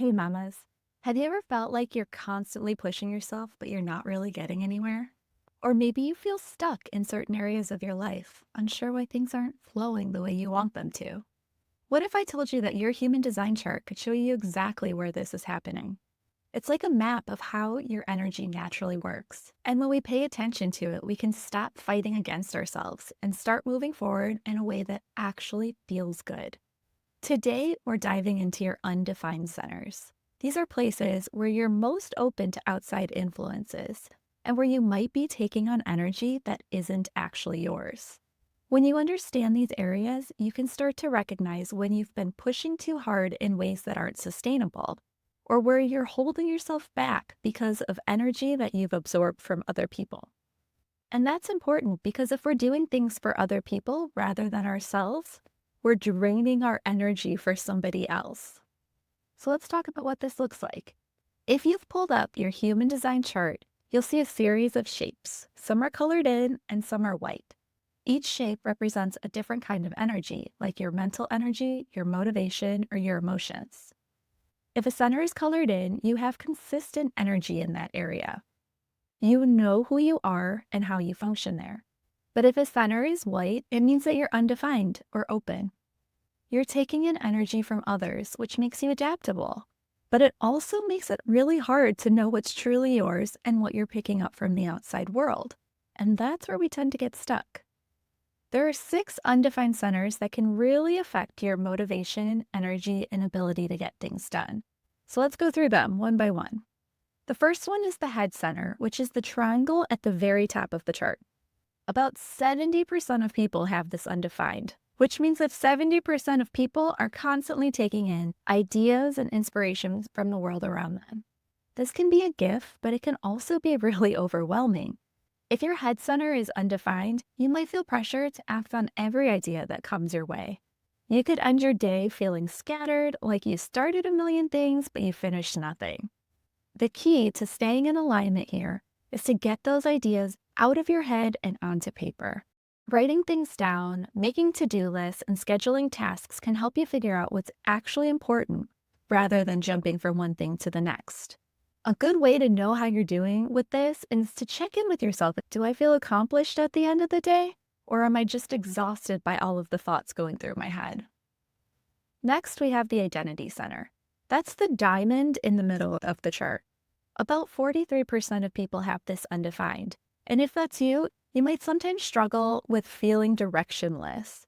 Hey, mamas. Have you ever felt like you're constantly pushing yourself, but you're not really getting anywhere? Or maybe you feel stuck in certain areas of your life, unsure why things aren't flowing the way you want them to. What if I told you that your human design chart could show you exactly where this is happening? It's like a map of how your energy naturally works. And when we pay attention to it, we can stop fighting against ourselves and start moving forward in a way that actually feels good. Today, we're diving into your undefined centers. These are places where you're most open to outside influences and where you might be taking on energy that isn't actually yours. When you understand these areas, you can start to recognize when you've been pushing too hard in ways that aren't sustainable, or where you're holding yourself back because of energy that you've absorbed from other people. And that's important because if we're doing things for other people rather than ourselves, we're draining our energy for somebody else. So let's talk about what this looks like. If you've pulled up your human design chart, you'll see a series of shapes. Some are colored in and some are white. Each shape represents a different kind of energy, like your mental energy, your motivation, or your emotions. If a center is colored in, you have consistent energy in that area. You know who you are and how you function there. But if a center is white, it means that you're undefined or open. You're taking in energy from others, which makes you adaptable. But it also makes it really hard to know what's truly yours and what you're picking up from the outside world. And that's where we tend to get stuck. There are 6 undefined centers that can really affect your motivation, energy, and ability to get things done. So let's go through them one by one. The first one is the head center, which is the triangle at the very top of the chart. About 70% of people have this undefined, which means that 70% of people are constantly taking in ideas and inspirations from the world around them. This can be a gift, but it can also be really overwhelming. If your head center is undefined, you might feel pressure to act on every idea that comes your way. You could end your day feeling scattered, like you started a million things, but you finished nothing. The key to staying in alignment here is to get those ideas out of your head and onto paper. Writing things down, making to-do lists, and scheduling tasks can help you figure out what's actually important rather than jumping from one thing to the next. A good way to know how you're doing with this is to check in with yourself. Do I feel accomplished at the end of the day? Or am I just exhausted by all of the thoughts going through my head? Next, we have the identity center. That's the diamond in the middle of the chart. About 43% of people have this undefined. And if that's you, you might sometimes struggle with feeling directionless.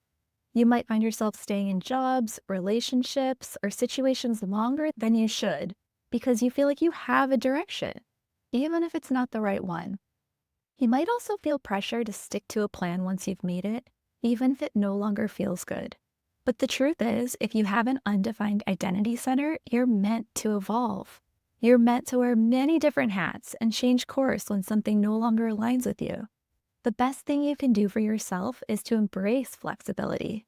You might find yourself staying in jobs, relationships, or situations longer than you should because you feel like you have a direction, even if it's not the right one. You might also feel pressure to stick to a plan once you've made it, even if it no longer feels good. But the truth is, if you have an undefined identity center, you're meant to evolve. You're meant to wear many different hats and change course when something no longer aligns with you. The best thing you can do for yourself is to embrace flexibility.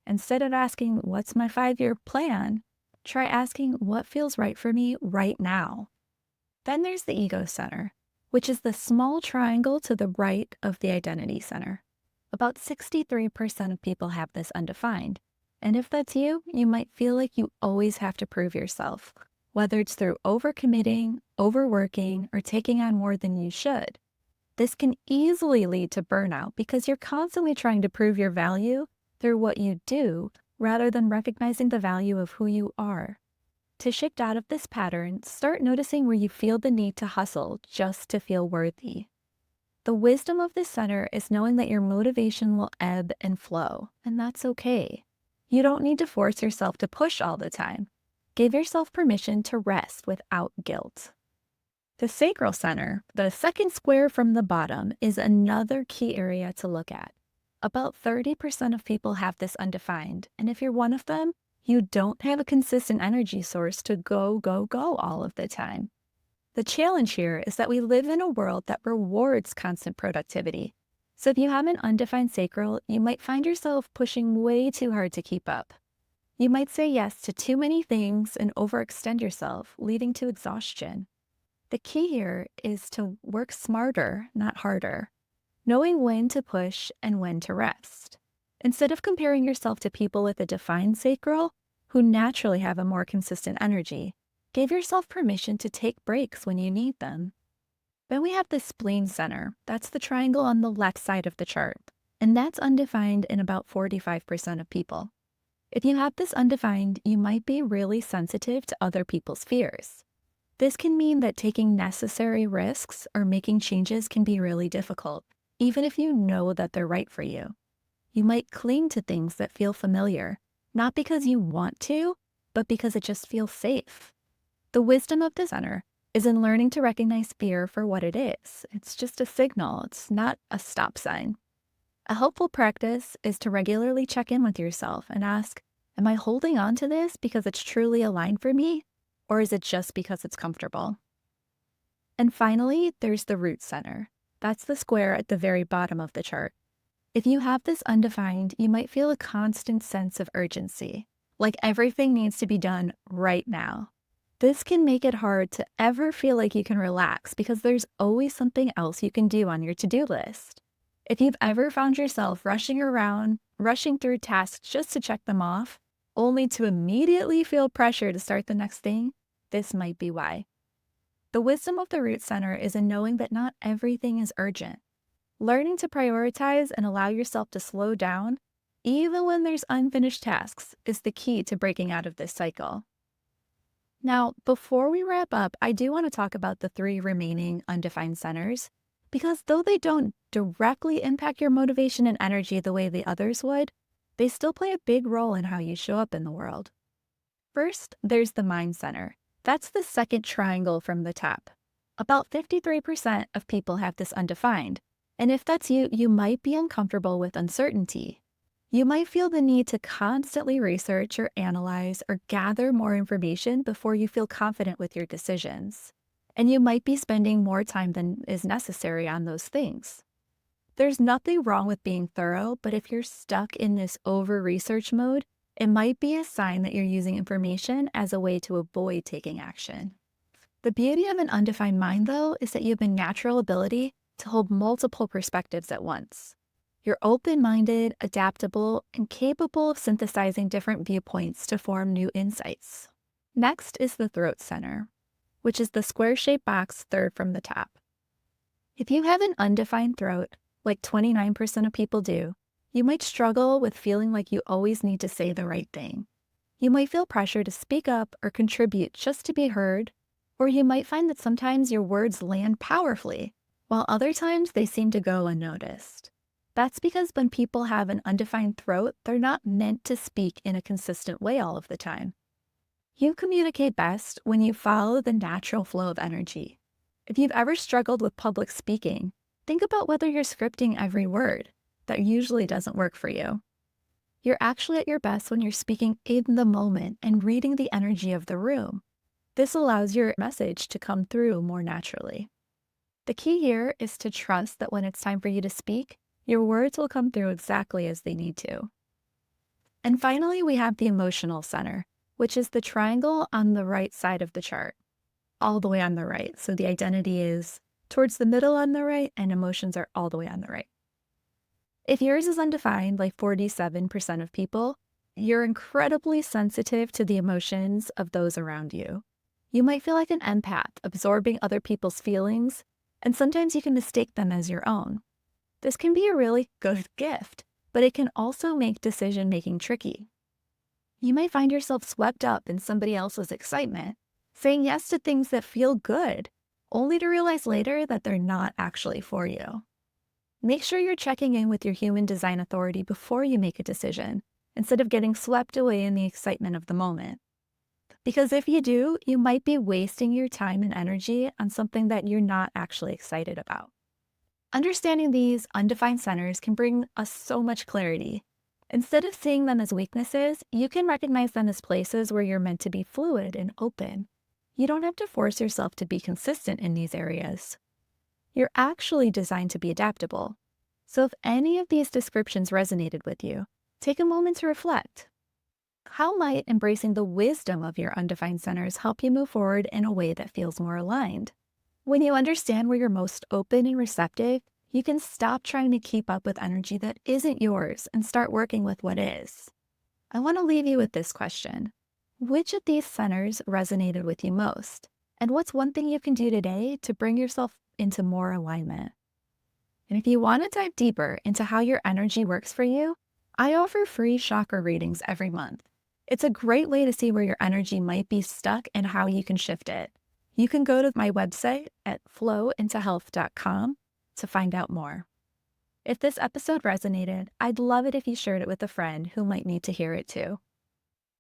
Instead of asking, what's my 5-year plan? Try asking, what feels right for me right now? Then there's the ego center, which is the small triangle to the right of the identity center. About 63% of people have this undefined. And if that's you, you might feel like you always have to prove yourself, whether it's through overcommitting, overworking, or taking on more than you should. This can easily lead to burnout because you're constantly trying to prove your value through what you do rather than recognizing the value of who you are. To shift out of this pattern, start noticing where you feel the need to hustle just to feel worthy. The wisdom of this center is knowing that your motivation will ebb and flow, and that's okay. You don't need to force yourself to push all the time. Give yourself permission to rest without guilt. The sacral center, the second square from the bottom, is another key area to look at. About 30% of people have this undefined, and if you're one of them, you don't have a consistent energy source to go all of the time. The challenge here is that we live in a world that rewards constant productivity. So if you have an undefined sacral, you might find yourself pushing way too hard to keep up. You might say yes to too many things and overextend yourself, leading to exhaustion. The key here is to work smarter, not harder, knowing when to push and when to rest. Instead of comparing yourself to people with a defined sacral, who naturally have a more consistent energy, Give yourself permission to take breaks when you need them. Then we have the spleen center. That's the triangle on the left side of the chart. And that's undefined in about 45% of people. If you have this undefined, you might be really sensitive to other people's fears. This can mean that taking necessary risks or making changes can be really difficult, even if you know that they're right for you. You might cling to things that feel familiar, not because you want to, but because it just feels safe. The wisdom of the center is in learning to recognize fear for what it is. It's just a signal, it's not a stop sign. A helpful practice is to regularly check in with yourself and ask, am I holding on to this because it's truly aligned for me, or is it just because it's comfortable? And finally, there's the root center. That's the square at the very bottom of the chart. If you have this undefined, you might feel a constant sense of urgency, like everything needs to be done right now. This can make it hard to ever feel like you can relax because there's always something else you can do on your to-do list. If you've ever found yourself rushing around, rushing through tasks just to check them off, only to immediately feel pressure to start the next thing, this might be why. The wisdom of the root center is in knowing that not everything is urgent. Learning to prioritize and allow yourself to slow down, even when there's unfinished tasks, is the key to breaking out of this cycle. Now, before we wrap up, I do want to talk about the 3 remaining undefined centers, because though they don't directly impact your motivation and energy the way the others would, they still play a big role in how you show up in the world. First, there's the mind center. That's the second triangle from the top. About 53% of people have this undefined, and if that's you, you might be uncomfortable with uncertainty. You might feel the need to constantly research or analyze or gather more information before you feel confident with your decisions. And you might be spending more time than is necessary on those things. There's nothing wrong with being thorough, but if you're stuck in this over-research mode, it might be a sign that you're using information as a way to avoid taking action. The beauty of an undefined mind, though, is that you have a natural ability to hold multiple perspectives at once. You're open-minded, adaptable, and capable of synthesizing different viewpoints to form new insights. Next is the throat center, which is the square-shaped box third from the top. If you have an undefined throat, like 29% of people do, you might struggle with feeling like you always need to say the right thing. You might feel pressure to speak up or contribute just to be heard, or you might find that sometimes your words land powerfully, while other times they seem to go unnoticed. That's because when people have an undefined throat, they're not meant to speak in a consistent way all of the time. You communicate best when you follow the natural flow of energy. If you've ever struggled with public speaking, think about whether you're scripting every word. That usually doesn't work for you. You're actually at your best when you're speaking in the moment and reading the energy of the room. This allows your message to come through more naturally. The key here is to trust that when it's time for you to speak, your words will come through exactly as they need to. And finally, we have the emotional center, which is the triangle on the right side of the chart, all the way on the right. So the identity is towards the middle on the right, and emotions are all the way on the right. If yours is undefined, like 47% of people, you're incredibly sensitive to the emotions of those around you. You might feel like an empath, absorbing other people's feelings, and sometimes you can mistake them as your own. This can be a really good gift, but it can also make decision-making tricky. You might find yourself swept up in somebody else's excitement, saying yes to things that feel good, only to realize later that they're not actually for you. Make sure you're checking in with your human design authority before you make a decision, instead of getting swept away in the excitement of the moment. Because if you do, you might be wasting your time and energy on something that you're not actually excited about. Understanding these undefined centers can bring us so much clarity. Instead of seeing them as weaknesses, you can recognize them as places where you're meant to be fluid and open. You don't have to force yourself to be consistent in these areas. You're actually designed to be adaptable. So if any of these descriptions resonated with you, take a moment to reflect. How might embracing the wisdom of your undefined centers help you move forward in a way that feels more aligned? When you understand where you're most open and receptive, you can stop trying to keep up with energy that isn't yours and start working with what is. I want to leave you with this question. Which of these centers resonated with you most? And what's one thing you can do today to bring yourself into more alignment? And if you want to dive deeper into how your energy works for you, I offer free chakra readings every month. It's a great way to see where your energy might be stuck and how you can shift it. You can go to my website at flowintohealth.com to find out more. If this episode resonated, I'd love it if you shared it with a friend who might need to hear it too.